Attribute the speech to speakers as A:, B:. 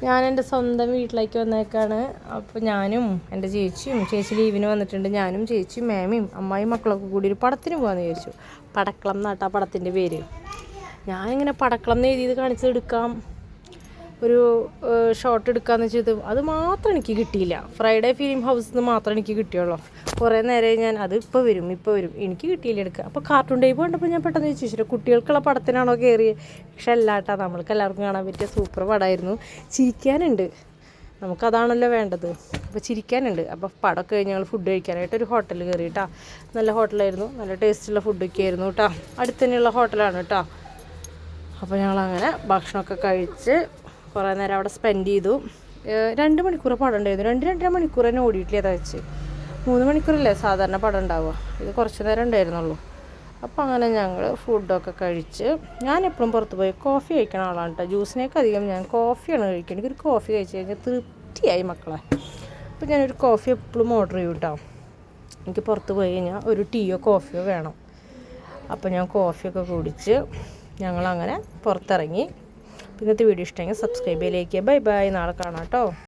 A: ഞാൻ എൻ്റെ സ്വന്തം വീട്ടിലേക്ക് വന്നേക്കാണ്. അപ്പോൾ ഞാനും എൻ്റെ ചേച്ചി ലീവിന് വന്നിട്ടുണ്ട്. ഞാനും ചേച്ചിയും മേമയും അമ്മായിയും മക്കളൊക്കെ കൂടി ഒരു പടത്തിന് പോകാമെന്ന് വിചാരിച്ചു. പടക്കളം എന്നാട്ടാ പടത്തിൻ്റെ പേര്. ഞാനിങ്ങനെ പടക്കളം എന്ന് എഴുതിയത് കാണിച്ചെടുക്കാം, ഒരു ഷോട്ട് എടുക്കാമെന്ന് വെച്ചത് അത് മാത്രം എനിക്ക് കിട്ടിയില്ല. ഫ്രൈഡേ ഫിലിം ഹൗസിൽ നിന്ന് മാത്രം എനിക്ക് കിട്ടിയുള്ളൂ. കുറേ നേരമായി ഞാൻ അത് ഇപ്പോൾ വരും എനിക്ക് കിട്ടിയില്ല എടുക്കുക. അപ്പോൾ കാർട്ടൂൺ ടൈപ്പ് കണ്ടപ്പോൾ ഞാൻ പെട്ടെന്ന് ചോദിച്ചു കുട്ടികൾക്കുള്ള പടത്തിനാണോ കയറിയത്. പക്ഷെ അല്ലാട്ടാ, നമ്മൾക്ക് എല്ലാവർക്കും കാണാൻ പറ്റിയ സൂപ്പർ പടമായിരുന്നു. ചിരിക്കാനുണ്ട്, നമുക്കതാണല്ലോ വേണ്ടത്. അപ്പോൾ ചിരിക്കാനുണ്ട്. അപ്പോൾ പടമൊക്കെ കഴിഞ്ഞ് ഞങ്ങൾ ഫുഡ് കഴിക്കാനായിട്ട് ഒരു ഹോട്ടലിൽ കയറി കേട്ടോ. നല്ല ഹോട്ടലായിരുന്നു, നല്ല ടേസ്റ്റുള്ള ഫുഡൊക്കെ ആയിരുന്നു കേട്ടോ. അടുത്ത് തന്നെയുള്ള ഹോട്ടലാണ് കേട്ടോ. അപ്പോൾ ഞങ്ങളങ്ങനെ ഭക്ഷണമൊക്കെ കഴിച്ച് കുറേ നേരം അവിടെ സ്പെൻഡ് ചെയ്തു. 2 മണിക്കൂർ പടം ഉണ്ടായിരുന്നു. 2-2.5 മണിക്കൂർ തന്നെ ഓടിയിട്ടില്ല. അതാ വെച്ച് 3 മണിക്കൂറല്ലേ സാധാരണ പടം ഉണ്ടാവുക, ഇത് കുറച്ച് നേരം ഉണ്ടായിരുന്നുള്ളൂ. അപ്പോൾ അങ്ങനെ ഞങ്ങൾ ഫുഡൊക്കെ കഴിച്ച്, ഞാൻ എപ്പോഴും പുറത്ത് പോയി കോഫി കഴിക്കണ ആളാണ് കേട്ടോ. ജ്യൂസിനേക്ക് അധികം ഞാൻ കോഫിയാണ് കഴിക്കുക. എനിക്കൊരു കോഫി കഴിച്ച് കഴിഞ്ഞാൽ തൃപ്തിയായി മക്കളെ. അപ്പോൾ ഞാനൊരു കോഫി എപ്പോഴും ഓർഡർ ചെയ്യും കേട്ടോ. എനിക്ക് പുറത്ത് പോയി കഴിഞ്ഞാൽ ഒരു ടീയോ കോഫിയോ വേണം. അപ്പോൾ ഞാൻ കോഫിയൊക്കെ കുടിച്ച് ഞങ്ങളങ്ങനെ പുറത്തിറങ്ങി. ഇന്നത്തെ വീഡിയോ ഇഷ്ടമെങ്കിൽ സബ്സ്ക്രൈബ് ചെയ്യിലേക്ക്. ബൈ ബൈ, നാളെ കാണാം കേട്ടോ.